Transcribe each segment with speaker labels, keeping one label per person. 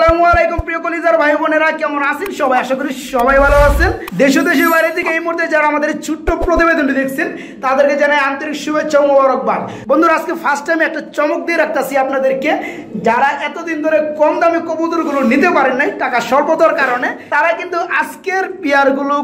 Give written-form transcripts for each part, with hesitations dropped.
Speaker 1: আসসালামু আলাইকুম প্রিয় কলিজার ভাই বোনেরা, কেমন আছেন সবাই? আশা করি সবাই ভালো আছেন। দেশ ও দেশের বাইরে থেকে এই মুহূর্তে যারা আমাদের ছোট্ট প্রতিবেদনটি দেখছেন তাদেরকে জানাই আন্তরিক শুভেচ্ছা ও মোবারকবাদ। বন্ধুরা, আজকে ফার্স্ট টাইম একটা চমক দিয়ে রাখতেছি আপনাদেরকে। যারা এতদিন ধরে কম দামে কবুতরগুলো নিতে পারেন নাই টাকা স্বল্পতার কারণে, তারা কিন্তু আজকের পেয়ারগুলো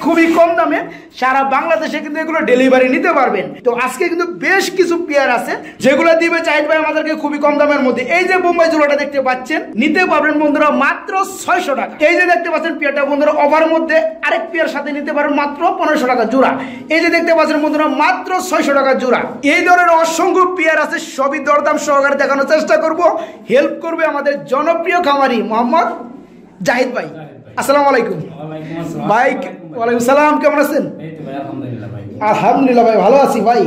Speaker 1: খুবই কম দামে সারা বাংলাদেশে কিন্তু এগুলো ডেলিভারি নিতে পারবেন। তো আজকে কিন্তু বেশ কিছু পেয়ার আছে যেগুলো দিবে জাহিদ ভাই আমাদেরকে খুবই কম দামের মধ্যে। এই যে বোম্বাই জোড়াটা দেখতে পাচ্ছেন, নিতে পারবেন বন্ধুরা মাত্র 600 টাকা। এই যে দেখতে পাচ্ছেন পেয়ারটা বন্ধুরা ওভার মধ্যে আরেক পেয়ার সাথে নিতে পারবেন মাত্র 1500 টাকা জোড়া। এই যে দেখতে পাচ্ছেন বন্ধুরা মাত্র 600 টাকা জোড়া। এই ধরনের অসংখ্য পেয়ার আছে, সবই দরদাম সহকারে দেখানোর চেষ্টা করব। হেল্প করবে আমাদের জনপ্রিয় খামারি মোহাম্মদ জাহিদ ভাই। আসসালামু আলাইকুম ভাই। ওয়ালাইকুম সালাম, কেমন আছেন? আলহামদুলিল্লাহ ভাই, ভালো আছি ভাই।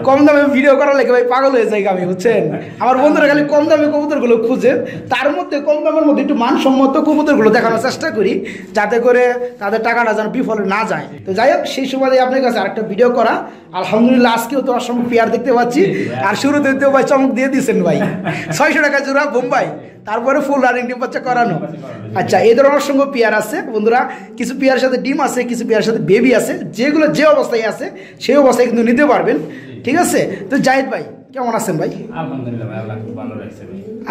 Speaker 1: কম দামে ভিডিও করার লেগে ভাই পাগল হয়ে যায় আমি, বুঝছেন? আমার বন্ধুরা খালি কম দামে কবুতরগুলো খুঁজে, তার মধ্যে কম দামের মধ্যে একটু মানসম্মত কবুতরগুলো দেখানোর চেষ্টা করি, যাতে করে তাদের টাকাটা যেন বিফলে না যায়। তো যাই হোক, সেই সুবাদে আপনার কাছে আরেকটা ভিডিও করা। আলহামদুলিল্লাহ আজকেও তো অসংখ্য পেয়ার দেখতে পাচ্ছি, আর শুরুতে তো ভাই চমক দিয়ে দিয়েছেন ভাই। 600 টাকা জোড়া বোম্বাই, তারপরে ফুল রানিং ডিম বাচ্চা করানো। আচ্ছা, এই ধরনের অসংখ্য পেয়ার আছে বন্ধুরা। কিছু পেয়ার সাথে ডিম আছে, কিছু পেয়ার সাথে বেবি আছে, যেগুলো যে অবস্থায় আছে সেই অবস্থায় কিন্তু নিতে পারবেন। ঠিক আছে? তো জাহিদ ভাই কেমন আছেন ভাই?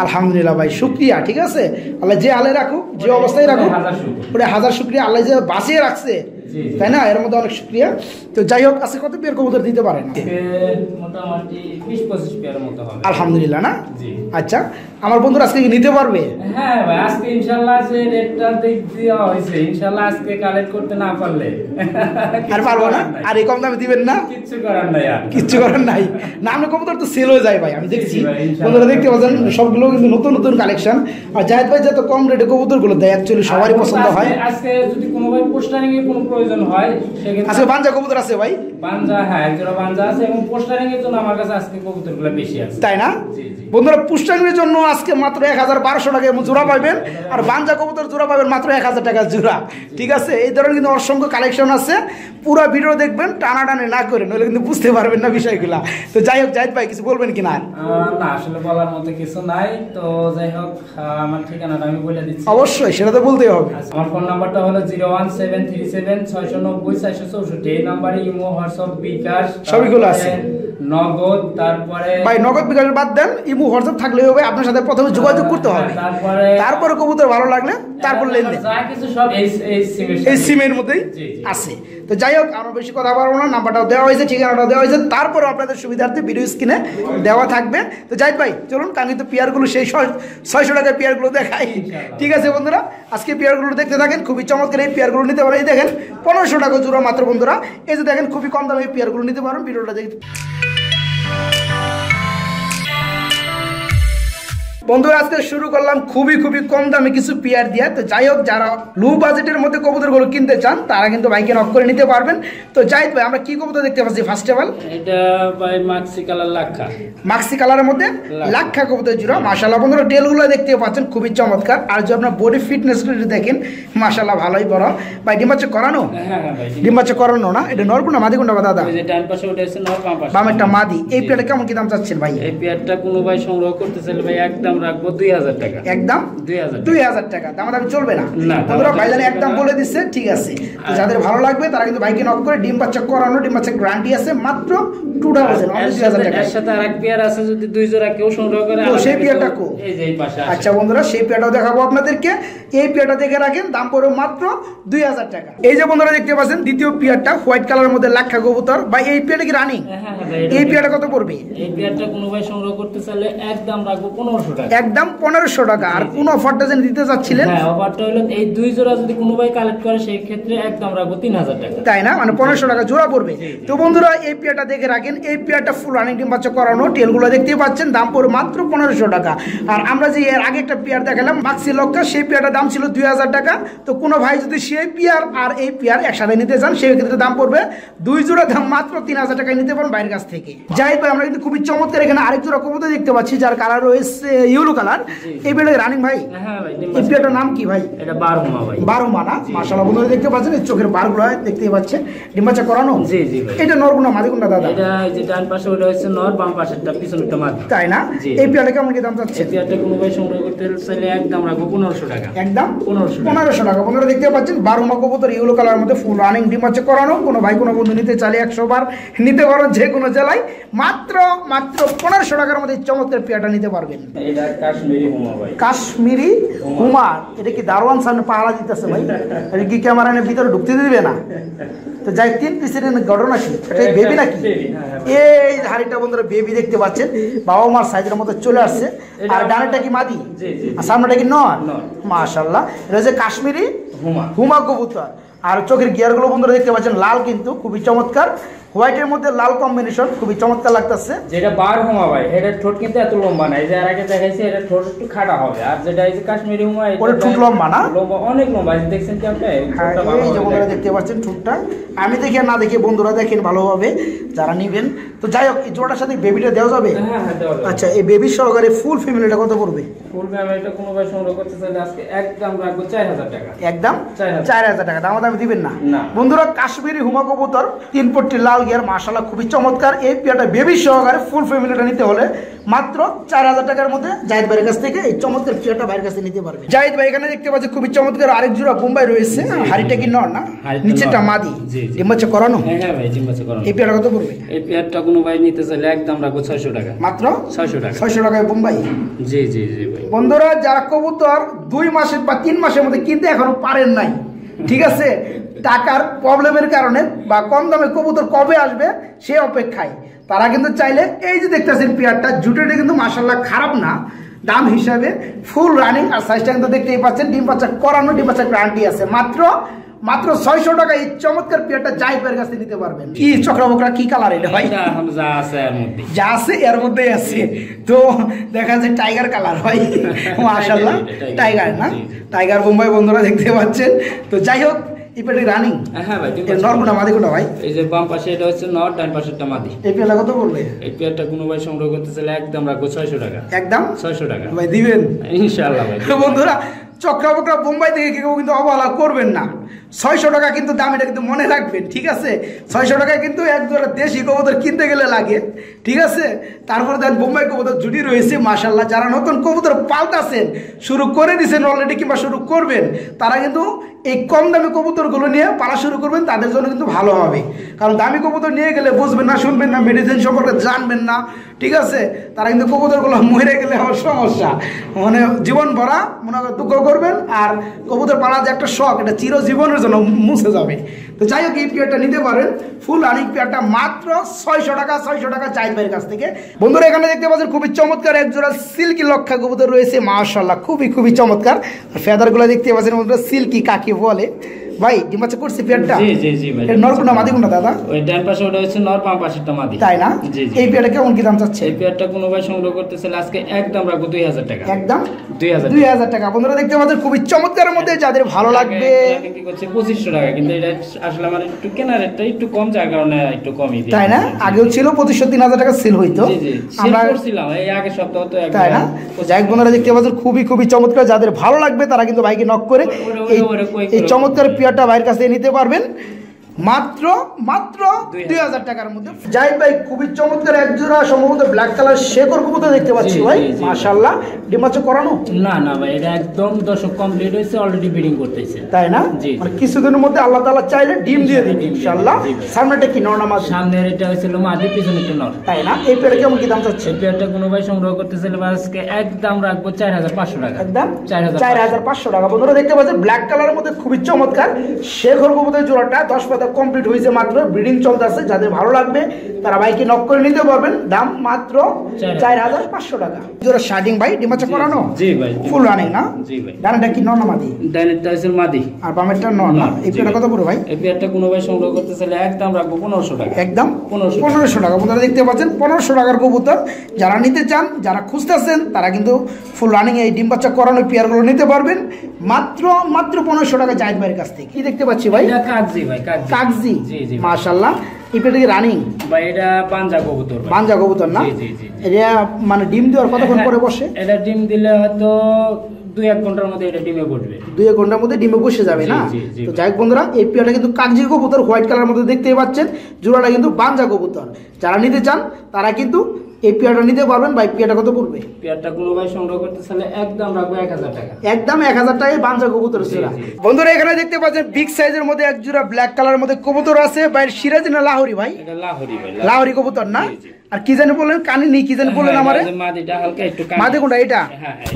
Speaker 1: আলহামদুলিল্লাহ ভাই, শুক্রিয়া। ঠিক আছে, আল্লাহ যে আলে রাখুক, যে অবস্থায় রাখুক, ওটা হাজার শুক্রিয়া। আল্লাহ যে বাঁচিয়ে রাখছে, তাই না? এর মধ্যে অনেক শুক্রিয়া। তো যাই হোক, আজকে কত পেয়ার কবুতর দিতে পারেন? আলহামদুলিল্লাহ না? আচ্ছা, আমার বন্ধুরা আজকে নিতে পারবে?
Speaker 2: হ্যাঁ ভাই, আজকে ইনশাআল্লাহ যে রেটটা দেওয়া হয়েছে, ইনশাআল্লাহ আজকে কালেক্ট করতে না পারলে
Speaker 1: আর পারবো না। আর এই কম দামে দিবেন না?
Speaker 2: কিচ্ছু করার নাই, আর
Speaker 1: কিচ্ছু করার নাই। না, আমি কবুতর তো সেল হয়ে যায় ভাই, আমি দেখছি। বন্ধুরা দেখতে পাচ্ছেন সবগুলো কিন্তু নতুন নতুন কালেকশন। আর জাহিদ ভাই যত কম রেটে কবুতরগুলো দেয় অ্যাকচুয়ালি সবারই পছন্দ হয়।
Speaker 2: আজকে যদি কোনো ভাই পোস্টারিং এর কোনো প্রয়োজন হয়, সেক্ষেত্রে
Speaker 1: আজকে বানজা কবুতর আছে ভাই।
Speaker 2: বানজা, হ্যাঁ একজোড়া বানজা আছে, এবং পোস্টারিং এর জন্য আমার কাছে আজকে কবুতরগুলো বেশি আছে,
Speaker 1: তাই না? বন্ধুরা, পোস্টারিংয়ের জন্য আজকে মাত্র 1200 টাকা জোড়া পাবেন, আর বানজা কবুতর জোড়া পাবেন মাত্র 1000 টাকা জোড়া। ঠিক আছে? এই ধরনের কিন্তু অসংখ্য কালেকশন আছে। পুরো ভিডিও দেখবেন, টানাটানি না করে, নইলে কিন্তু বুঝতে পারবেন না বিষয়গুলা। তো যাই হোক, জাহিদ ভাই কিছু বলবেন কিনা?
Speaker 2: না, আসলে বলার মতো কিছু নাই। তো যাই হোক, আমার ঠিকানাটা আমি বলে দিচ্ছি।
Speaker 1: অবশ্যই, সেটা তো বলতেই হবে।
Speaker 2: আমার ফোন নাম্বারটা হলো 01737 690 464। এই নাম্বারে ইমো, হোয়াটসঅ্যাপ, বিকাশ
Speaker 1: সবগুলো আছে।
Speaker 2: নগদ, তারপরে
Speaker 1: ভাই নগদ বিকাশ বাদ দেন, ইমো হোয়াটসঅ্যাপ থাকলেই হবে। আপনার সাথে প্রথমে যোগাযোগ করতে হবে, তারপরে কবুতর ভালো লাগলে তারপর লেনদেন।
Speaker 2: যা কিছু সব
Speaker 1: এই সিমের মধ্যেই আছে। তো যাই হোক, আমরা বেশি কথা বলবো না। নাম্বারটাও দেওয়া হয়েছে, ঠিকানাটাও দেওয়া হয়েছে, তারপরে আপনাদের সুবিধার্থে ভিডিও স্ক্রিনে দেওয়া থাকবে। তো জাহিদ ভাই চলুন, কাঙ্ক্ষিত পেয়ারগুলো, সেই 600 টাকার পেয়ারগুলো দেখাই। ঠিক আছে বন্ধুরা, আজকে পেয়ারগুলো দেখতে থাকেন। খুবই চমৎকার এই পেয়ারগুলো নিতে পারেন। এই দেখেন 1500 টাকা জোড়া মাত্র বন্ধুরা। এই যে দেখেন, খুবই কম দামে এই পেয়ারগুলো নিতে পারেন। ভিডিওটা দেখতে বন্ধুরা, আজকে শুরু করলাম খুবই কম দামে কিছু পেয়ার দিয়ে। তো যাই হোক, যারা লো বাজেটের মধ্যে কবুতরগুলো কিনতে চান তারা কিন্তু ভাইকে নক করে নিতে পারবেন। তো জাহিদ ভাই, আমরা কি কবুতর দেখতে পাচ্ছি? ফার্স্ট অফ অল
Speaker 2: এটা ভাই মাক্সি কালার লাক্ষা,
Speaker 1: মাক্সি কালারের মধ্যে লাক্ষা কবুতর জোড়া। মাশাআল্লাহ বন্ধুরা, টেলগুলো দেখতে পাচ্ছেন খুবই চমৎকার। আর যদি আপনার বডি ফিটনেস দেখেন, মাশাআল্লাহ ভালোই বড়। ভাই ডিম বাচ্চা করানো?
Speaker 2: হ্যাঁ ভাই,
Speaker 1: ডিম বাচ্চা করানো না? এটা নর কোনটা মাদি কোনটা দাদা?
Speaker 2: এই যে ডান পাশে উঠেছে নর, বাম পাশে
Speaker 1: বামেরটা মাদি। এই পেয়ারটা কেমন কি দাম চাচ্ছেন ভাই?
Speaker 2: এই পেয়ারটা কোনো ভাই সংগ্রহ করতে চাইলে ভাই একদম রাখবো 2000 টাকা।
Speaker 1: একদম 2000 টাকা? দাম চলবে না বন্ধুরা, ভাইজান একদম বলে দিচ্ছে। ঠিক আছে, তো যাদের ভালো লাগবে তারা কিন্তু ভাইকে নক করে, ডিম বাচ্চা করানো, ডিম বাচ্চা গ্যারান্টি আছে, মাত্র 2000 টাকা।
Speaker 2: এর সাথে আরেক পেয়ার আছে, যদি দুই জোড়া কেউ সংগ্রহ করে।
Speaker 1: তো সেই পেয়ারটা কো?
Speaker 2: এই যে এই পাশে।
Speaker 1: আচ্ছা বন্ধুরা, সেই পেয়ারটাও দেখাবো আপনাদেরকে। এই পেয়ারটা দেখে রাখেন, দাম পড়বে মাত্র 2000 টাকা। এই যে বন্ধুরা দেখতে পাচ্ছেন দ্বিতীয় পেয়ারটা, হোয়াইট কালারের মধ্যে লাক্ষা কবুতর। ভাই এই পেয়ারটা কি রানিং? এই পেয়ারটা কত পড়বে?
Speaker 2: এই পেয়ারটা কোনো ভাই সংগ্রহ করতে চাইলে একদম রাখবো 1500 টাকা।
Speaker 1: একদম 1500 টাকা। আর কোন অফারটা যেন দিতে চাচ্ছিলেন?
Speaker 2: হ্যাঁ, অফারটা হলো এই দুই জোড়া যদি কোনো ভাই কালেক্ট করে, সেই ক্ষেত্রে একদম রাখবো 3000 টাকা।
Speaker 1: তাই না? মানে 1500 টাকা জোড়া পড়বে। তো বন্ধুরা, এই পেয়ারটা দেখে রাখেন। এই পেয়ারটা ফুল রানিং ডিম বাচ্চা করানো, টেলগুলো দেখতে পাচ্ছেন, দাম পড়বে মাত্র 1500 টাকা। আর আমরা যে এর আগে একটা পেয়ার দেখালাম মাক্সি লক্কা, সেই পেয়ারটার দাম ছিল 2000 টাকা। তো কোনো ভাই যদি সেই পেয়ার আর এই পেয়ার একসাথে নিতে চান, সেই ক্ষেত্রে দাম পড়বে দুই জোড়া দাম মাত্র 3000 টাকায় নিতে পারেন বাইরের কাছ থেকে। যাই ভাই, আমরা কিন্তু খুবই চমৎকার এখানে আরেক জোড়া কবুতর দেখতে পাচ্ছি, যার কালার রয়েছে ইয়েলো কালার। এই পেয়ারটা রানিং ভাই?
Speaker 2: হ্যাঁ ভাই।
Speaker 1: এই পেয়ারটার নাম কি ভাই?
Speaker 2: এটা 12 মা ভাই।
Speaker 1: 12 মা না? মাশাআল্লাহ বন্ধুরা দেখতে পাচ্ছেন এই চোখের বারগুলো দেখতেই পাচ্ছেন, ডিম বাচ্চা করানো।
Speaker 2: জি জি ভাই।
Speaker 1: এটা নর গুনা মাদি গুনা দাদা?
Speaker 2: এটা এই যে ডান পাশে ওটা হচ্ছে নর, বাম পাশেরটা পিছনেরটা মাদি।
Speaker 1: তাই না? এই পেয়ারটা কেমন কি দাম চাচ্ছে?
Speaker 2: এই পেয়ারটা কোনো ভাই সংগ্রহ করতে চাইলে একদম রাখবো 1500 টাকা।
Speaker 1: একদম
Speaker 2: 1500
Speaker 1: টাকা। বন্ধুরা দেখতে পাচ্ছেন 12 মা কবুতর ইয়েলো কালারের মধ্যে ফুল রানিং ডিম বাচ্চা করানো। কোনো ভাই কোনো বন্ধু নিতে চাইলে 100 বার নিতে পারো যে কোনো জেলায়, মাত্র 1500 টাকার মধ্যে চমৎকার পেয়ারটা নিতে পারবেন।
Speaker 2: এটা কাশ্মীরি হুমা ভাই।
Speaker 1: কাশ্মীরি হুমা, এটা কি দারোয়ান সামনে পাহারা দিতেছে ভাই? এটা কি ক্যামেরা নিয়ে ভিতরে ঢুকতে দিবে না? তো যাই 3 পিসের ঘটনা কি? এটা বেবি নাকি? এই হাড়িটা বন্ধুরা বেবি দেখতে পাচ্ছেন, বাবা মার সাইজের মতো চলে আসছে। আর ডানেরটা কি মাদি? আর সামনেটা কি নর? মাশাআল্লাহ। এটা হচ্ছে কাশ্মীরি হুমা কবুতর। আর চোখের গিয়ারগুলো বন্ধুরা দেখতে পাচ্ছেন লাল, কিন্তু খুবই চমৎকার। হোয়াইটের মধ্যে লাল কম্বিনেশন, খুবই চমৎকার লাগতেছে।
Speaker 2: যেটা 12 হুমা ভাই, এটা ঠোঁট কিন্তু এত লম্বা না। এই যে আগে দেখাইছে এটা ঠোঁট একটু খাড়া হবে। আর যেটা এই যে কাশ্মীরি হুমা,
Speaker 1: এটা ঠোঁট লম্বা না?
Speaker 2: লম্বা, অনেক লম্বা। এই যে দেখছেন কি আপনি?
Speaker 1: এই যে বন্ধুরা দেখতে পাচ্ছেন ঠোঁটটা, আমি দেখি না দেখি বন্ধুরা দেখেন ভালোভাবে যারা নিবেন। তো যাই হোক, এই জোড়াটার সাথে বেবিটা দেওয়া যাবে?
Speaker 2: হ্যাঁ হ্যাঁ দেওয়া যাবে।
Speaker 1: আচ্ছা, এই বেবি সহকারে ফুল ফ্যামিলিটা কত পড়বে?
Speaker 2: ফুল ফ্যামিলিটা কোনো ভাই সংগ্রহ করতে চাইলে আজকে একদম রাখবো 4000 টাকা।
Speaker 1: একদম 4000 টাকা। দাম দিবেন না?
Speaker 2: না।
Speaker 1: বন্ধুরা কাশ্মীরি হুমা কবুতর 3 পট্টি লাল গিয়ার, মাশাআল্লাহ খুবই চমৎকার। এই পেয়ারটা বেবি সহকারে ফুল ফ্যামিলিটা নিতে হলে মাত্র 4000 টাকার মধ্যে জাহিদ ভাইয়ের কাছ থেকে এই চমৎকার পেয়ারটা ভাইয়ের কাছে নিতে পারবে। জাহিদ ভাই এখানে দেখতে পাচ্ছি খুবই চমৎকার আরেক জোড়া বোম্বাই রয়েছে। হাড়িটা কি নর না? নিচেরটা মাদি? ডিম বাচ্চা করানো?
Speaker 2: হ্যাঁ ভাই, ডিম বাচ্চা করানো।
Speaker 1: এই পেয়ারটা কত পড়বে?
Speaker 2: এই পেয়ারটা কোনো ভাই নিতে চাইলে একদম রাখবো 600 টাকা।
Speaker 1: মাত্র
Speaker 2: 600 টাকা।
Speaker 1: 600 টাকায় বোম্বাই?
Speaker 2: জি জি জি ভাই।
Speaker 1: বন্ধুরা যারা কবুতর 2 মাসের বা 3 মাসের মধ্যে কিনতে এখনো পারেন নাই, ঠিক আছে, টাকার প্রবলেমের কারণে বা কম দামে কবুতর কবে আসবে সে অপেক্ষায়, তারা কিন্তু চাইলে এই যে দেখতেছেন পেয়ারটা, জুটেটা কিন্তু মাশাআল্লাহ খারাপ না দাম হিসাবে, ফুল রানিং। আর সাইজটা কিন্তু দেখতেই পাচ্ছেন, ডিম বাচ্চা করানো, ডিম বাচ্চা গ্যারান্টি আছে। মাত্র 600 টাকা এই চমৎকার পেয়ারটা জাহিদ ভাইয়ের কাছে নিতে পারবেন। কি চক্রবকরা কি কালার এটা ভাই?
Speaker 2: যা আছে এর মধ্যে,
Speaker 1: যা আছে এর মধ্যেই আছে। তো দেখা যাচ্ছে টাইগার কালার ভাই, মাশাআল্লাহ টাইগার না? টাইগার বোম্বাই বন্ধুরা দেখতে পাচ্ছেন। তো যাই হোক, এই পেয়ারটি রানিং?
Speaker 2: হ্যাঁ ভাই।
Speaker 1: নর কোনটা মাদি কোনটা ভাই?
Speaker 2: এই যে বাম পাশে এটা হচ্ছে নর, ডান পাশেরটা মাদি।
Speaker 1: এই পেয়ারটা কত পড়বে?
Speaker 2: এই পেয়ারটা কোনো ভাই সংগ্রহ করতে চাইলে একদম রাখবো 600 টাকা।
Speaker 1: একদম
Speaker 2: 600 টাকা
Speaker 1: ভাই দিবেন
Speaker 2: ইনশাআল্লাহ ভাই।
Speaker 1: তো বন্ধুরা চক্রবকরা বোম্বাই থেকে কেউ কিন্তু অবহেলা করবেন না। 600 টাকা কিন্তু দাম, এটা কিন্তু মনে রাখবেন, ঠিক আছে? 600 টাকায় কিন্তু এক জোড়া দেশি কবুতর কিনতে গেলে লাগে, ঠিক আছে? তারপরে দেন বোম্বাই কবুতর জুটি রয়েছে মাশাআল্লাহ। যারা নতুন কবুতর পাল্টাছেন, শুরু করে দিয়েছেন অলরেডি কিংবা শুরু করবেন, তারা কিন্তু এই কম দামি কবুতরগুলো নিয়ে পালা শুরু করবেন, তাদের জন্য কিন্তু ভালো হবে। কারণ দামি কবুতর নিয়ে গেলে বুঝবেন না, শুনবেন না, মেডিসিন সম্পর্কে জানবেন না, ঠিক আছে? তারা কিন্তু কবুতরগুলো মরে গেলে আমার সমস্যা, মানে জীবন ভরা মনে করে দুঃখ করবেন। আর কবুতর পালা যে একটা শখ, এটা চিরজীবনের জন্য মুছে যাবে। তো যাই হোক, এই পেয়ারটা নিতে পারেন ফুল রানিং পেয়ারটা মাত্র 600 টাকা। 600 টাকা জাহিদ ভাইয়ের কাছ থেকে। বন্ধুরা এখানে দেখতে পাচ্ছেন খুবই চমৎকার এক জোড়া সিল্কি লক্ষা কবুতর রয়েছে, মাশাআল্লাহ খুবই চমৎকার। আর ফেদারগুলো দেখতে পাচ্ছেন বন্ধুরা, সিল্কি কাকে বলে ভাই? ডিম বাচ্চা করছে পেয়ারটা?
Speaker 2: জি জি জি ভাই।
Speaker 1: এর নর কোনটা মাদি কোনটা দাদা?
Speaker 2: ওই ডান পাশে ওটা হচ্ছে নর, বাম পাশেরটা মাদি।
Speaker 1: তাই না?
Speaker 2: জি জি।
Speaker 1: এই পেয়ারটা কেমন কি দাম চাচ্ছে?
Speaker 2: এই পেয়ারটা কোনো ভাই সংগ্রহ করতে চাইলে আজকে একদম রাখবো 2000 টাকা।
Speaker 1: একদম
Speaker 2: 2000
Speaker 1: টাকা। বন্ধুরা দেখতে পাচ্ছেন খুবই চমৎকারের মধ্যে, যাদের ভালো লাগবে।
Speaker 2: কি করছে 2500 টাকা, কিন্তু এটা আসলে আমার একটু কেনার রেটটা একটু কম, যার কারণে একটু কমই দিই।
Speaker 1: তাই না? আগেও ছিল 2500-3000 টাকা সেল হইতো।
Speaker 2: জি জি, আমরা করছিলাম এই আগের সপ্তাহে তো একদম।
Speaker 1: তাই না? যাই হোক বন্ধুরা দেখতে পাচ্ছেন খুবই চমৎকার, যাদের ভালো লাগবে তারা কিন্তু ভাইকে নক করে এই চমৎকার পেয়ারটা ভাইয়ের কাছে নিতে পারবেন মাত্র 2000 টাকার মধ্যে। জাহিদ ভাই খুবই চমৎকার এক জোড়া সম্ভবত ব্ল্যাক কালার শেকর কবুতর দেখতে পাচ্ছি ভাই, মাশাআল্লাহ। ডিম বাচ্চা করানো?
Speaker 2: না না ভাই, এটা একদম দর্শক কমপ্লিট হয়েছে, অলরেডি ব্রিডিং করতেছে।
Speaker 1: তাই না? মানে কিছুদিনের মধ্যে আল্লাহ তাআলা চাইলে ডিম দিয়ে দিবেন ইনশাআল্লাহ। সামনেটা কি নর না মাদি?
Speaker 2: সামনের এটা হইছিল মাদি, পিছনেরটা নর।
Speaker 1: তাই না? এই পেয়ারটা কেমন কি দাম চাচ্ছে?
Speaker 2: এই পেয়ারটা কোনো ভাই সংগ্রহ করতে চাইলে আজকে একদম রাখবো 4500 টাকা।
Speaker 1: একদম
Speaker 2: 4500
Speaker 1: টাকা। বন্ধুরা দেখতে পাচ্ছেন ব্ল্যাক কালারের মধ্যে খুবই চমৎকার শেখর কবুতরের জোড়াটা 10 পাতা কমপ্লিট হয়েছে, মাত্র ব্রিডিং চলতেছে। যাদের ভালো লাগবে তারা ভাইকে নক করে নিতে পারবেন, দাম মাত্র 4500 টাকা। জোড়া শার্টিং ভাই, ডিম বাচ্চা করানো?
Speaker 2: জি ভাই,
Speaker 1: ফুল রানিং না?
Speaker 2: জি ভাই।
Speaker 1: ডানেরটা কি নর না মাদি?
Speaker 2: ডানেরটা হচ্ছে মাদি
Speaker 1: আর বামেরটা নর না? এই পেয়ারটা কত পড়বে ভাই?
Speaker 2: এই পেয়ারটা কোনো ভাই সংগ্রহ করতে চাইলে একদম রাখবো 1500 টাকা।
Speaker 1: একদম 1500 টাকা। বন্ধুরা দেখতে পাচ্ছেন 1500 টাকার কবুতর যারা নিতে চান, যারা খুঁজতেছেন, তারা কিন্তু ফুল রানিং এই ডিম বাচ্চা করানো পেয়ারগুলো নিতে পারবেন মাত্র 1500 টাকা জাহিদ ভাইয়ের কাছ থেকে। কি দেখতে পাচ্ছি ভাই?
Speaker 2: এটা কাগজি ভাই,
Speaker 1: কাগজি,
Speaker 2: জি জি
Speaker 1: মাশাআল্লাহ। এই পেয়ারটা কি রানিং?
Speaker 2: ভাই এটা পাঞ্জা কবুতর ভাই।
Speaker 1: পাঞ্জা কবুতর না?
Speaker 2: জি জি জি।
Speaker 1: এটা মানে ডিম দেওয়ার কতক্ষণ পরে বসে?
Speaker 2: এটা ডিম দিলে হয়তো 2-1 ঘন্টার মধ্যে এটা ডিমে বসবে।
Speaker 1: 2-1 ঘন্টার মধ্যে ডিমে বসে যাবে না? তো যাই হোক বন্ধুরা, এই পেয়ারটা কিন্তু কাগজি কবুতর, হোয়াইট কালার মধ্যে দেখতেই পাচ্ছেন। জোড়াটা কিন্তু পাঞ্জা কবুতর। যারা নিতে চান তারা কিন্তু এই পেয়ারটা নিতে পারবেন। ভাই পেয়ারটা কত পড়বে?
Speaker 2: পেয়ারটা কোনো ভাই সংগ্রহ করতে চাইলে একদম রাখবো 1000 টাকা।
Speaker 1: একদম 1000 টাকায় পাঞ্জা কবুতর জোড়া। বন্ধুরা এখানে দেখতে পাচ্ছেন বিগ সাইজের মধ্যে এক জোড়া ব্ল্যাক কালারের মধ্যে কবুতর আছে। ভাই সিরাজি না লাহোরি ভাই?
Speaker 2: এটা লাহোরি ভাই।
Speaker 1: লাহোরি কবুতর না? আর কি জানি বললেন, কানি নেই কি জানি বললেন আমারে?
Speaker 2: মাদিটা হালকা একটু কানি।
Speaker 1: মাদি কোনটা এটা?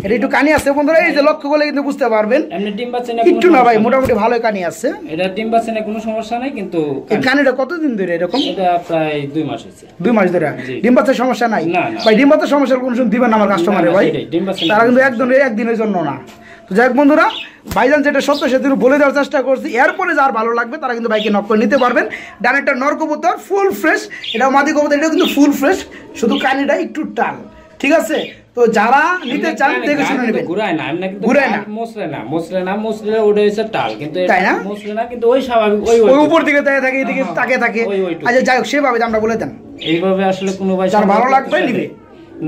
Speaker 1: এটা একটু কানি আছে বন্ধুরা, এই যে লক্ষ্য করলে কিন্তু বুঝতে পারবেন।
Speaker 2: এমনি ডিম বাচ্চা না
Speaker 1: একটু না ভাই, মোটামুটি ভালোই কানি আছে।
Speaker 2: এটা ডিম বাচ্চা না কোনো সমস্যা নাই, কিন্তু
Speaker 1: এই কানিটা কতদিন ধরে এরকম?
Speaker 2: এটা প্রায় 2 মাস হয়েছে।
Speaker 1: 2 মাস ধরে ডিম বাচ্চার সমস্যা নাই? ভাই ডিম বাচ্চার সমস্যার কোনো সময় দিবেন না আমার কাস্টমারে ভাই, তারা কিন্তু একদিনের জন্য না। তো যাই হোক বন্ধুরা, ভাইজান যেটা সত্য সেদিন বলে দেওয়ার চেষ্টা করছি। এরপরে যার ভালো লাগবে তারা কিন্তু বাইকে নক করে নিতে পারবেন। ডান একটা নর কবুতর ফুল ফ্রেশ, এটাও মাদি কবুতর, এটাও কিন্তু ফুল ফ্রেশ, শুধু কানিটা একটু টাল। ঠিক আছে, তো যারা নিতে চান দেখে শুনে নেবেন।
Speaker 2: ঘুরায় না, এমনি কিন্তু
Speaker 1: ঘুরায় না,
Speaker 2: মোসলে ওটা হইছে টাল, কিন্তু
Speaker 1: তাই না?
Speaker 2: মোসলে না, কিন্তু ওই স্বাভাবিক ওই
Speaker 1: উপর দিকে তাকিয়ে থাকে, এদিকে তাকিয়ে থাকে। আচ্ছা যাই হোক, সেভাবে আমরা বলে দেন।
Speaker 2: এইভাবে আসলে কোনো ভাই
Speaker 1: যার ভালো লাগবে নিবে।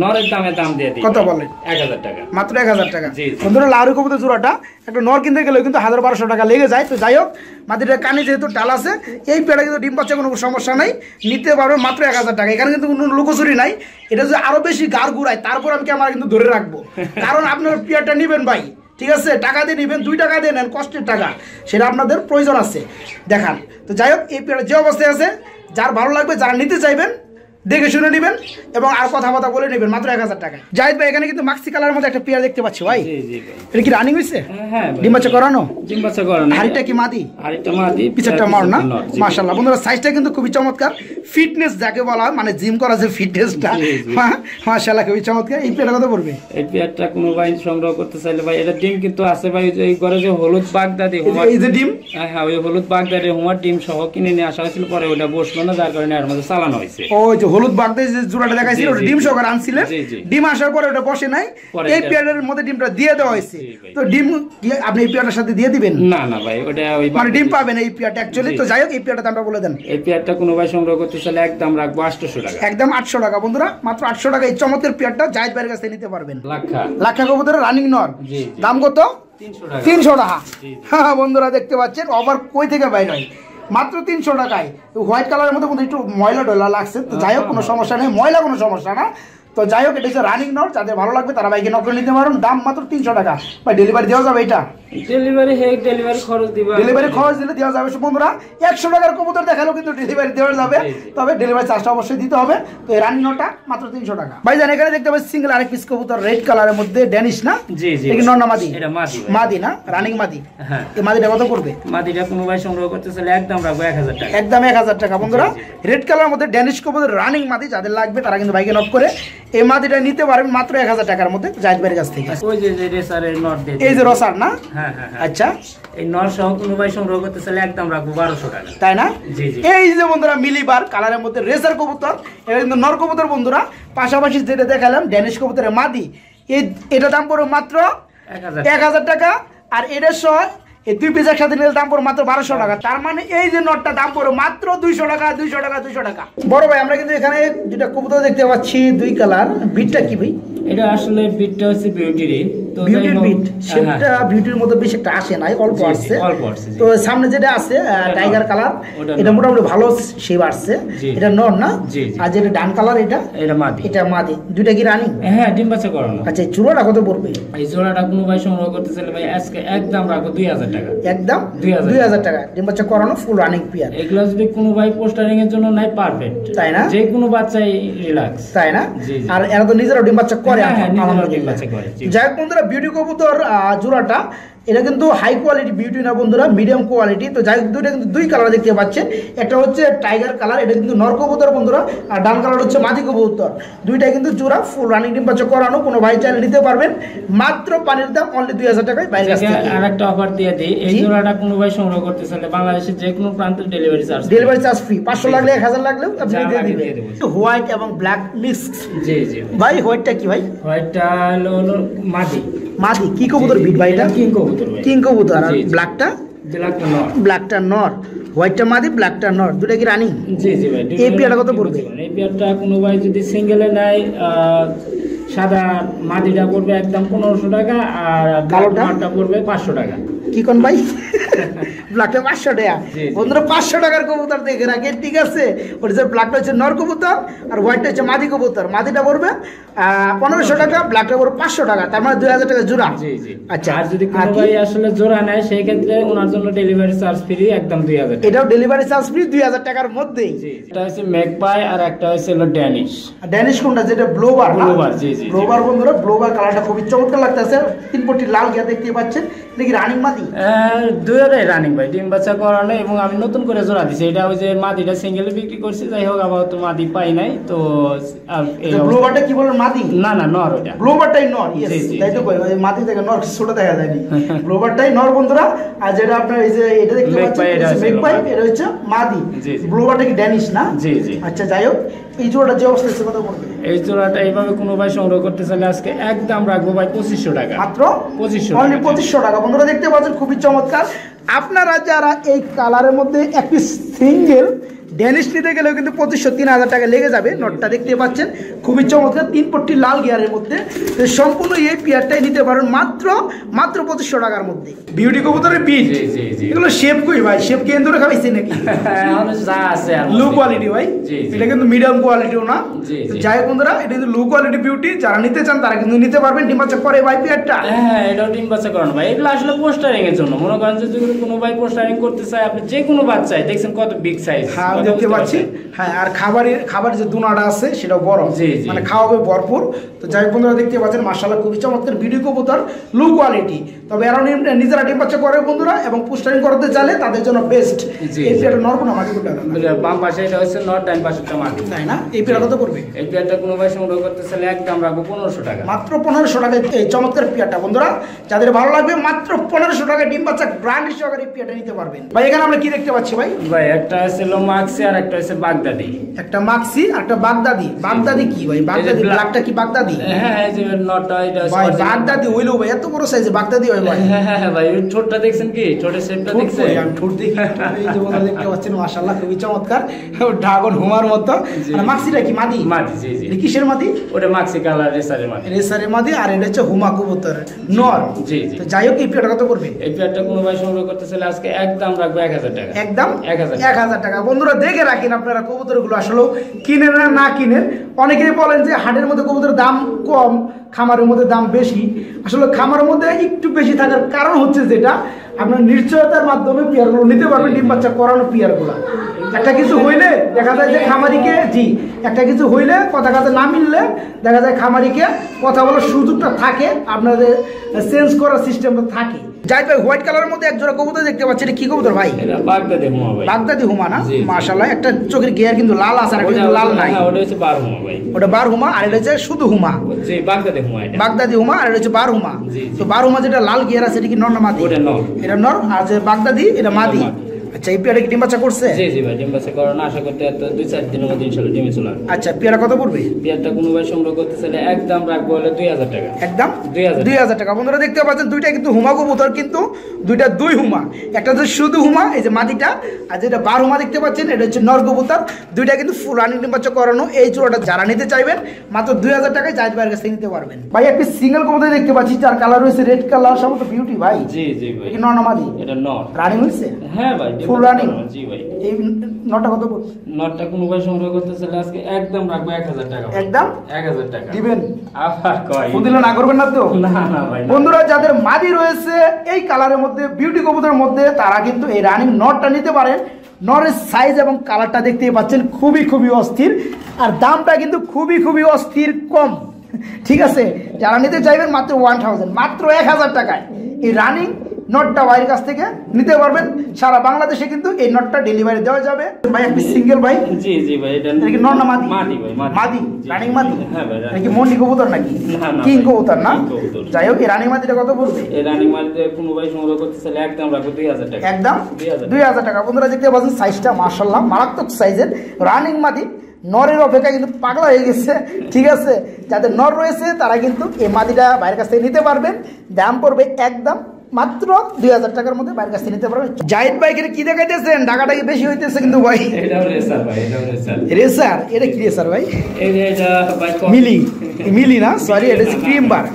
Speaker 2: নরের দাম দিয়ে দিই।
Speaker 1: কত বলেন?
Speaker 2: 1000 টাকা,
Speaker 1: মাত্র 1000 টাকা। বন্ধুরা লাহোরি কবুতর জোড়াটা একটা নর কিনতে গেলে কিন্তু 1200 টাকা লেগে যায়। তো যাই হোক, মাটিটা কানে যেহেতু টাল আছে, এই পেয়ারা কিন্তু ডিম পাচ্ছে কোনো সমস্যা নাই, নিতে পারবে মাত্র 1000 টাকা। এখানে কিন্তু কোনো লুকোচুরি নাই। এটা যদি আরো বেশি গাড় ঘুরায় তারপর আমি ক্যামেরা কিন্তু ধরে রাখবো, কারণ আপনার পেয়ারটা নিবেন ভাই, ঠিক আছে, টাকা দিয়ে নিবেন, 2 টাকা দিয়ে নেন, কষ্টের টাকা, সেটা আপনাদের প্রয়োজন আছে দেখান। তো যাই হোক, এই পেয়ারা যে অবস্থায় আছে, যার ভালো লাগবে, যারা নিতে চাইবেন দেখে শুনে নেবেন এবং আর কথাবার্তা বলে নেবেন মাত্র 1000 টাকা। জাহিদ ভাই এখানে কিন্তু মাক্সি কালারের মধ্যে একটা পেয়ার দেখতে পাচ্ছি ভাই। এটা কি রানিং হইছে?
Speaker 2: হ্যাঁ,
Speaker 1: ডিম বাচ্চা করানো?
Speaker 2: ডিম বাচ্চা করানো।
Speaker 1: হাড়িটা কি মাদি?
Speaker 2: হাড়িটা মাদি,
Speaker 1: পিছনটা নর না? মাশাআল্লাহ বন্ধুরা, সাইজটা কিন্তু খুবই চমৎকার। ফিটনেস যাকে বলা হয়, মানে জিম করা যে ফিটনেসটা, মাশাআল্লাহ খুবই চমৎকার। এই পেয়ারটা কত পড়বে?
Speaker 2: এই পেয়ারটা কোনো ভাই সংগ্রহ করতে চাইলে ভাই, এটা ডিম কিন্তু আছে ভাই, এই ঘরে যে হলুদ বাগদাদি হোমার,
Speaker 1: এই যে ডিম,
Speaker 2: হ্যাঁ ওই হলুদ বাগদাদি হোমার ডিম সহ কিনে নিয়ে আসা হয়েছিল, পরে ওটা বসলো না, যার কারণে এর মধ্যে চালানো হয়েছে।
Speaker 1: ওই যে হলুদ বাগদাদি যে জোড়াটা দেখাইছিল, ওটা ডিম সহকারে আনছিলেন, ডিম আসার পরে ওটা বসে নাই, এই পেয়ারের মধ্যে ডিমটা দিয়ে দেওয়া হয়েছে। তো ডিম কি আপনি এই পেয়ারটার সাথে দিয়ে দিবেন?
Speaker 2: না না ভাই, ওটা ওই
Speaker 1: মানে ডিম পাবেন এই পেয়ারটা অ্যাকচুয়ালি। তো যাই হোক, এই পেয়ারটা দামটা বলে দেন।
Speaker 2: এই পেয়ারটা কোনো ভাই সংগ্রহ করতে চাইলে একদম রাখবো 800 টাকা।
Speaker 1: একদম 800 টাকা বন্ধুরা, মাত্র 800 টাকা এই চমৎকার পেয়ারটা জাহিদ ভাইয়ের কাছে নিতে পারবেন। লাক্ষা কবুতরের রানিং নর, দাম কত? 300 টাকা। হ্যাঁ বন্ধুরা দেখতে পাচ্ছেন, আবার কই থেকে বাইর হয়, মাত্র 300 টাকায়। হোয়াইট কালারের মধ্যে একটু ময়লা ডলা লাগছে, তো যাই হোক কোনো সমস্যা নেই, ময়লা কোনো সমস্যা না। তো যাই হোক, এটা হচ্ছে রানিং নট, যাদের ভালো লাগবে তারা বাইকে নকল নিতে পারেন, দাম মাত্র 300 টাকা। ভাই ডেলিভারি দেওয়া যাবে? এটা
Speaker 2: ডেলিভারি খরচ দিবা,
Speaker 1: ডেলিভারি খরচ দিলে দেওয়া যাবে বন্ধুরা। 100 টাকার কবুতর দেখালেও কিন্তু ডেলিভারি দেওয়া যাবে, তবে ডেলিভারি চার্জটা অবশ্যই দিতে হবে। তো এই রানিং নটটা মাত্র 300 টাকা। ভাই জান এখানে দেখতে পাচ্ছি সিঙ্গেল আরেক পিস কবুতর, রেড কালারের মধ্যে ড্যানিশ না?
Speaker 2: জি জি।
Speaker 1: এটা নর না মাদি?
Speaker 2: এটা মাদি।
Speaker 1: মাদি না? রানিং মাদি।
Speaker 2: হ্যাঁ।
Speaker 1: এই মাদিটা কত পড়বে?
Speaker 2: মাদিটা কোনো ভাই সংগ্রহ করতে চাইলে একদম রাখবো 1000 টাকা।
Speaker 1: একদম 1000 টাকা বন্ধুরা। রেড কালারের মধ্যে ড্যানিশ কবুতর রানিং মাদি, যাদের লাগবে তারা কিন্তু বাইকে নক করে এই মাদিটা নিতে পারবেন মাত্র 1000 টাকার মধ্যে জাহিদ ভাইয়ের কাছ থেকে।
Speaker 2: ওই যে রেসারের নট দিয়ে,
Speaker 1: এই যে রসার না?
Speaker 2: হ্যাঁ হ্যাঁ।
Speaker 1: আচ্ছা,
Speaker 2: এই নর সহ কোনো ভাই সংগ্রহ করতে চাইলে একদম রাখবো 1200 টাকা।
Speaker 1: তাই না?
Speaker 2: জি জি।
Speaker 1: এই যে বন্ধুরা মিলিবার কালারের মধ্যে রেসার কবুতর, এটা কিন্তু নর কবুতর বন্ধুরা। পাশাপাশি যেটা দেখালাম ড্যানিশ কবুতরের মাদি, এটা দাম পড়বে মাত্র 1000 টাকা। আর এটা সহ এই 2 পিস একসাথে নিলে দাম পড়বে মাত্র 1200 টাকা। তার মানে এই যে নটটা দাম পড়বে মাত্র 200 টাকা, 200 টাকা, 200 টাকা। বড় ভাই আমরা কিন্তু এখানে যেটা কবুতর দেখতে পাচ্ছি 2 কালার, বিটটা কি ভাই?
Speaker 2: এটা আসলে বিটটা হচ্ছে বিউটির, তো
Speaker 1: বিউটির বিট, সেটা বিউটির মতো বেশি একটা আসে নাই, অল্প আসছে। তো সামনে যেটা আছে টাইগার কালার, এটা মোটামুটি ভালো শেপ আসছে, এটা নর না? আর যেটা ডান কালার এটা মাদি। এটা মাদি। দুইটা কি রানিং?
Speaker 2: হ্যাঁ, ডিম বাচ্চা করানো।
Speaker 1: আচ্ছা, এই জোড়াটা কত পড়বে?
Speaker 2: এই জোড়াটা কোনো ভাই সংগ্রহ করতে চাইলে ভাই আজকে একদম রাখবো 2000 টাকা।
Speaker 1: একদম 2000 টাকা, ডিম বাচ্চা করানো ফুল রানিং পেয়ার।
Speaker 2: এগুলো যদি কোনো ভাই পোস্টারিং এর জন্য নাই, পারফেক্ট, তাই না? যে কোনো বাচ্চাই রিল্যাক্স, তাই না? আর এরা তো নিজেরাও ডিম বাচ্চা করে। যাই হোক বন্ধুরা, বিউটি কবুতর জোড়াটা এটা কিন্তু হাই কোয়ালিটি বিউটি না বন্ধুরা, মিডিয়াম কোয়ালিটি। তো যাই হোক, দুইটা কিন্তু 2 কালার দেখতে পাচ্ছেন। একটা হচ্ছে টাইগার কালার, এটা কিন্তু নর কবুতর বন্ধুরা, আর ডান কালার হচ্ছে মাদি কবুতর। দুইটা কিন্তু জোড়া ফুল রানিং ডিম বাচ্চা করানো, কোনো ভাই চাইলে নিতে পারবেন মাত্র পানির দাম অনলি 2000 টাকায় বাইরে কাছ থেকে। আর একটা অফার দিয়ে দেই, এই জোড়াটা কোনো ভাই সংগ্রহ করতে চাইলে বাংলাদেশের যে কোনো প্রান্তে ডেলিভারি চার্জ ফ্রি। 500 লাগলে 1000 লাগলেও আপনি দিয়ে দিবেন। হোয়াইট এবং ব্ল্যাক মিক্স। জি জি ভাই। হোয়াইটটা কি ভাই? হোয়াইটটা হলো মাদি। মাদি কি কবুতর বিট ভাই? এটা কিং কবুতর। কিং কবুতর। আর ব্ল্যাকটা? ব্ল্যাকটা নর।
Speaker 1: হোয়াইটটা মাদি, ব্ল্যাকটা নর, দুটো কি রানিং?
Speaker 2: জি জি ভাই।
Speaker 1: এই পেয়ারটা কত পড়বে?
Speaker 2: এই পেয়ারটা কোনো ভাই যদি সিঙ্গেলে নেয় সাদা মাদিটা পড়বে একদম 1500 টাকা, আর কালোটা পড়বে 500 টাকা।
Speaker 1: কি কোন ভাই? ব্ল্যাকটা 500 টাকা। বন্ধুরা 500 টাকার কবুতর দেখে রাখেন, ঠিক আছে? ওর যে ব্ল্যাকটা হচ্ছে নর কবুতর আর হোয়াইটটা হচ্ছে মাদি কবুতর। মাদিটা পড়বে 1500 টাকা, ব্ল্যাকটা পড়বে 500 টাকা, তার মানে 2000 টাকা জোড়া।
Speaker 2: জি জি।
Speaker 1: আচ্ছা,
Speaker 2: আর যদি কোনো ভাই আসলে জোড়া নেয় সেই ক্ষেত্রে ওনার জন্য ডেলিভারি চার্জ ফ্রি, একদম 2000 টাকা।
Speaker 1: এটাও ডেলিভারি চার্জ ফ্রি 2000 টাকার মধ্যেই।
Speaker 2: জি, এটা হচ্ছে ম্যাকপাই আর একটা হচ্ছে ড্যানিশ।
Speaker 1: ড্যানিশ কোনটা? যেটা ব্লোবার।
Speaker 2: ব্লোবার, জি জি।
Speaker 1: ব্লোবার বন্ধুরা, ব্লোবার কালারটা খুবই চমৎকার লাগতেছে, 3 পট্টি লাল গিয়া দেখতে পাচ্ছেন। এটা কি রানিং মাদি?
Speaker 2: দুইটাই রানিং ভাই, ডিম বাচ্চা করানো, এবং আমি নতুন করে জোড়া দিছি। এটা ওই যে মাদিটা সিঙ্গেলে বিক্রি করছি, যাই হোক আবার তো মাদি পাই নাই তো।
Speaker 1: ব্লোবারটা কি বলেন মাদি?
Speaker 2: না না, নর ওটা।
Speaker 1: ব্লোবারটাই নর, ইয়েস, তাই তো কই, ওই মাদি থেকে নর ছোট দেখা যায়নি। ব্লোবারটাই নর বন্ধুরা, আর যেটা আপনার এই যে এটা দেখতে পাচ্ছেন মেকপাই, এটা হচ্ছে মাদি। ব্লোবারটা কি ড্যানিশ না?
Speaker 2: জি জি।
Speaker 1: আচ্ছা, যাই হোক, এই জোড়াটা যে অবস্থা আছে কত পড়বে?
Speaker 2: এই জোড়াটা এইভাবে কোনো ভাই সংগ্রহ করতে চাইলে আজকে একদম রাখবো ভাই 2500 টাকা,
Speaker 1: মাত্র
Speaker 2: 2500,
Speaker 1: অনলি 2500 টাকা। বন্ধুরা দেখতে পাচ্ছেন খুবই চমৎকার। আপনারা যারা এই কালারের মধ্যে একটি সিঙ্গেল ড্যানিশ নিতে গেলেও কিন্তু 2500-3000 টাকা লেগে যাবে। নটটা দেখতে পাচ্ছেন খুবই চমৎকার, 3 পট্টি লাল গিয়ারের মধ্যে। সম্পূর্ণ এই পেয়ারটাই নিতে পারেন মাত্র 2500 টাকার মধ্যে। বিউটি কবুতরের বীজ, এগুলো শেপ কই ভাই? শেপ কি এন্দুরে খাইছে নাকি? লো কোয়ালিটি ভাই, এটা কিন্তু মিডিয়াম কোয়ালিটিও না। যাই হোক বন্ধুরা, এটা কিন্তু লো কোয়ালিটি বিউটি, যারা নিতে চান তারা কিন্তু নিতে পারবেন। ডিম বাচ্চা করে ভাই পেয়ারটা?
Speaker 2: হ্যাঁ, এটাও ডিম বাচ্চা করানো ভাই। এগুলো আসলে পোস্টারিং এর জন্য, মনে করেন যে যদি কোনো ভাই পোস্টারিং করতে চায়, আপনি যে কোনো বাচ্চায় দেখছেন কত বিগ সাইজ
Speaker 1: দেখতে পাচ্ছি। হ্যাঁ, আর খাবার যে দুনাটা আছে সেটাও বড়, মানে খাওয়াবে ভরপুর। তো যাই বন্ধুরা দেখতে পাচ্ছেন মাশাআল্লাহ খুবই চমৎকার ভিডিও কবুতর, লো কোয়ালিটি। তবে এরা নিজেরা ডিম বাচ্চা করে বন্ধুরা, এবং পোস্টারিং করতে চাইলে তাদের জন্য বেস্ট। এই পেয়ারটা নর কোন মাদি কোনটা?
Speaker 2: বাম পাশে এটা হচ্ছে নর, ডান পাশেরটা মাদি,
Speaker 1: তাই না? এই পেয়ারটা কত পড়বে?
Speaker 2: এই পেয়ারটা কোনো ভাই সংগ্রহ করতে চাইলে একদম রাখবো 1500 টাকা,
Speaker 1: মাত্র 1500 টাকা। এই চমৎকার পেয়ারটা বন্ধুরা যাদের ভালো লাগবে, মাত্র 1500 টাকা ডিম বাচ্চা ব্র্যান্ড সহকারে এই পেয়ারটা নিতে পারবেন। ভাই এখানে আমরা কি দেখতে পাচ্ছি ভাই?
Speaker 2: ভাই একটা আছে মাক্সি আর একটা আছে বাগদাদি।
Speaker 1: একটা মাক্সি আর একটা বাগদাদি। বাগদাদি কি ভাই? বাগদাদি ব্ল্যাকটা কি বাগদাদি?
Speaker 2: হ্যাঁ, এই যে নটটা এটা
Speaker 1: ভাই বাগদাদি হইলো ভাই, এত বড় সাইজে বাগদাদি হয় ভাই?
Speaker 2: হ্যাঁ ভাই, ওই ছোটটা দেখছেন কি? ছোট শেপটা দেখছেন?
Speaker 1: আমি ঠোঁট দেখি, এই যে বন্ধুরা দেখতে পাচ্ছেন মাশাআল্লাহ খুবই চমৎকার, ড্রাগন হুমার মতো। আর মাক্সিটা কি মাদি?
Speaker 2: মাদি, জি জি।
Speaker 1: এটা কিসের মাদি?
Speaker 2: ওটা মাক্সি কালার রেসারের মাদি।
Speaker 1: রেসারের মাদি, আর এটা হচ্ছে হুমা কবুতর নর।
Speaker 2: জি জি।
Speaker 1: তো যাই হোক, এই পেয়ারটা কত পড়বে?
Speaker 2: এই পেয়ারটা কোনো ভাই সংগ্রহ করতে চাইলে আজকে একদম রাখবো 1000 টাকা,
Speaker 1: একদম
Speaker 2: 1000
Speaker 1: টাকা। বন্ধুরা দেখে রাখেন আপনারা কবুতরগুলো আসলে কিনেন না কিনেন। অনেকেই বলেন যে হাটের মধ্যে কবুতরের দাম কম, খামারের মধ্যে দাম বেশি। আসলে খামারের মধ্যে একটু বেশি থাকার কারণ হচ্ছে যেটা আপনার নিশ্চয়তার মাধ্যমে পেয়ারগুলো নিতে পারবেন, ডিম বাচ্চা করানো পেয়ারগুলো। একটা কিছু হইলে দেখা যায় যে খামারিকে, একটা কিছু হইলে কথা না মিললে দেখা যায় খামারিকে কথা বলার সুযোগটা থাকে, আপনাদের চেঞ্জ করার সিস্টেমটা থাকে। যাই ভাই, হোয়াইট কালারের মধ্যে এক জোড়া কবুতর দেখতে পাচ্ছি, এটা কি কবুতর ভাই?
Speaker 2: এটা বাগদাদি হুমা ভাই।
Speaker 1: বাগদাদি হুমা না? মাশাআল্লাহ, একটা চোখের গিয়ার কিন্তু লাল আছে, আর কিন্তু লাল নাই।
Speaker 2: ওটা হচ্ছে বার হুমা ভাই।
Speaker 1: ওটা বার হুমা, আর এটা হচ্ছে শুধু হুমা।
Speaker 2: জি, বাগদাদি হুমা এটা।
Speaker 1: বাগদাদি হুমা, আর এটা হচ্ছে বার হুমা। তো বার হুমা যেটা লাল গিয়ার আছে, এটা কি নর না মাদি?
Speaker 2: ওটা নর।
Speaker 1: এটা নর, আর যে বাগদাদি এটা মাদি। আচ্ছা, এই পেয়ারা কি ডিম বাচ্চা করছে?
Speaker 2: জি জি ভাই, ডিম বাচ্চা করানো, আশা করতে 2-4 দিনের মধ্যে ইনশাআল্লাহ ডিমে চলে আসবে।
Speaker 1: আচ্ছা, পেয়ারা কত পড়বে?
Speaker 2: পেয়ারটা কোনো ভাই সংগ্রহ করতে চাইলে একদম রাখবো হলে 2000 টাকা,
Speaker 1: একদম 2000 টাকা। বন্ধুরা দেখতে পাচ্ছেন দুইটা কিন্তু হুমা কবুতর, কিন্তু দুইটা দুই হুমা। একটা হচ্ছে শুধু হুমা, এই যে মাদিটা, আর যেটা বার হুমা দেখতে পাচ্ছেন এটা হচ্ছে নর কবুতর। দুইটা কিন্তু ফুল রানিং ডিম বাচ্চা করানো। এই জোড়াটা যারা নিতে চাইবেন মাত্র 2000 টাকায় জাহিদ ভাইয়ের কাছে নিতে পারবেন। ভাই একটা সিঙ্গেল কবুতর দেখতে পাচ্ছি, যার কালার রয়েছে রেড কালার, সব তো বিউটি ভাই।
Speaker 2: জি জি ভাই।
Speaker 1: এটা নর না মাদি?
Speaker 2: এটা নর।
Speaker 1: রানিং হইছে?
Speaker 2: হ্যাঁ ভাই,
Speaker 1: ফুল রানিং।
Speaker 2: জি ভাই।
Speaker 1: এই নরটা কত পড়বে?
Speaker 2: নরটা কোনো ভাই সংগ্রহ করতে চাইলে আজকে একদম রাখবো 1000 টাকা,
Speaker 1: একদম
Speaker 2: 1000 টাকা
Speaker 1: দিবেন।
Speaker 2: আবার কয়
Speaker 1: দিলে না করবেন না তো?
Speaker 2: না না ভাই।
Speaker 1: বন্ধুরা যাদের মাদি রয়েছে এই কালারের মধ্যে, বিউটি কবুতরের মধ্যে, তারা কিন্তু এই রানিং নটটা নিতে পারেন। নরের সাইজ এবং কালারটা দেখতেই পাচ্ছেন খুবই অস্থির, আর দামটা কিন্তু খুবই অস্থির কম। ঠিক আছে, যারা নিতে চাইবেন মাত্র 1000, মাত্র 1000 টাকায় এই রানিং নটটা ভাইয়ের কাছ থেকে নিতে পারবেন। সারা বাংলাদেশে কিন্তু এই নটটা ডেলিভারি দেওয়া যাবে। ভাই আপনি সিঙ্গেল ভাই?
Speaker 2: জি জি ভাই। এটা
Speaker 1: কি নর না মাদি?
Speaker 2: মাদি ভাই,
Speaker 1: মাদি। রানিং মাদি?
Speaker 2: হ্যাঁ ভাই।
Speaker 1: এটা কি মন্ডি কবুতর নাকি?
Speaker 2: না না,
Speaker 1: কিং কবুতর না? যাই হোক, এই রানিং মাদিটা কত পড়বে?
Speaker 2: এই রানিং মাদিতে কোনো ভাই সংগ্রহ করতে চাইলে একদম রাখবো 2000 টাকা,
Speaker 1: একদম 2000 টাকা। বন্ধুরা দেখতে পাচ্ছেন সাইজটা মাশাআল্লাহ মারাত্মক সাইজের রানিং মাদি। নরের অপেক্ষা কিন্তু পাগলা হয়ে গেছে। ঠিক আছে, যাদের নর রয়েছে তারা কিন্তু এই মাদিটা বাইরের কাছ থেকে নিতে পারবেন। দাম পড়বে একদম মাত্র 2000 টাকার মধ্যে বাইরের কাছ থেকে নিতে পারবেন। জাহিদ ভাইকে কি দেখাইতেছেন? টাকাটা কি বেশি হইতেছে কিন্তু ভাই?
Speaker 3: এটাও রেসার ভাই, এটাও রেসার।
Speaker 1: রেসার? এটা কি রেসার ভাই?
Speaker 3: এটা ভাই
Speaker 1: মিলি, মিলি না, সরি, এটা হচ্ছে ক্রিম বার।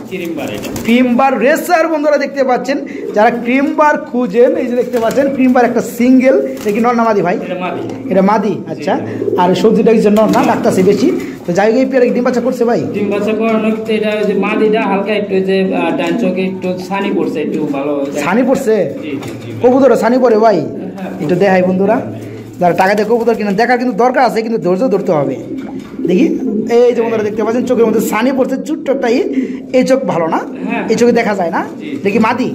Speaker 3: এটা
Speaker 1: ক্রিম বার রেসার বন্ধুরা দেখতে পাচ্ছেন, যারা ক্রিম বার খুঁজেন এই যে দেখতে পাচ্ছেন ক্রিম বার একটা সিঙ্গেল। এটা কি নর না মাদি ভাই?
Speaker 3: এটা মাদি।
Speaker 1: এটা মাদি, আচ্ছা। আর সবজিটা কি নর না, ডাকতেছে বেশি। তো যাই হোক এই পেয়ারে ডিম বাচ্চা করছে ভাই?
Speaker 3: ডিম বাচ্চা করানো, এটা যে মাদিটা হালকা একটু যে ডান চোখে একটু ছানি পড়ছে, একটু ভালো
Speaker 1: ছানি পড়ছে।
Speaker 3: জি জি।
Speaker 1: কবুতর ছানি পড়ে ভাই? একটু দেখাই বন্ধুরা, যারা টাকা দিয়ে কবুতর কিনা দেখার কিন্তু দরকার আছে, কিন্তু ধৈর্য ধরতে হবে। দেখি এই যে বন্ধুরা দেখতে পাচ্ছেন চোখের মধ্যে ছানি পড়ছে, ছোট্ট একটা এই চোখ ভালো না, এই চোখে দেখা যায় না। দেখি মাদি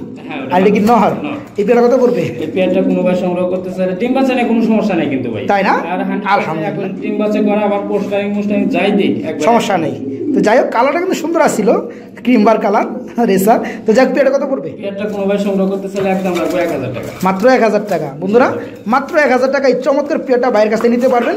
Speaker 1: আর এটা কি নহর? এই পেয়ারটা কত করবে?
Speaker 3: এই পেয়ারটা কোনো ভাই সংগ্রহ করতে চাইলে ডিম বাচ্চা নেই, কোনো সমস্যা নাই কিন্তু ভাই,
Speaker 1: তাই না?
Speaker 3: আর
Speaker 1: আলহামদুলিল্লাহ,
Speaker 3: ডিম বাচ্চা করা আবার পোস্টারিং যাই দিই
Speaker 1: সমস্যা নেই। তো যাই হোক কালারটা কিন্তু সুন্দর আসছিল, ক্রিম বার কালার রেসার। তো যাই হোক পেয়ারটা কত পড়বে?
Speaker 3: পেয়ারটা কোনো ভাই সংগ্রহ করতে চাইলে একদম রাখবো 1000 টাকা,
Speaker 1: মাত্র 1000 টাকা বন্ধুরা, মাত্র 1000 টাকা এই চমৎকার পেয়ারটা বাইরের কাছে নিতে পারবেন।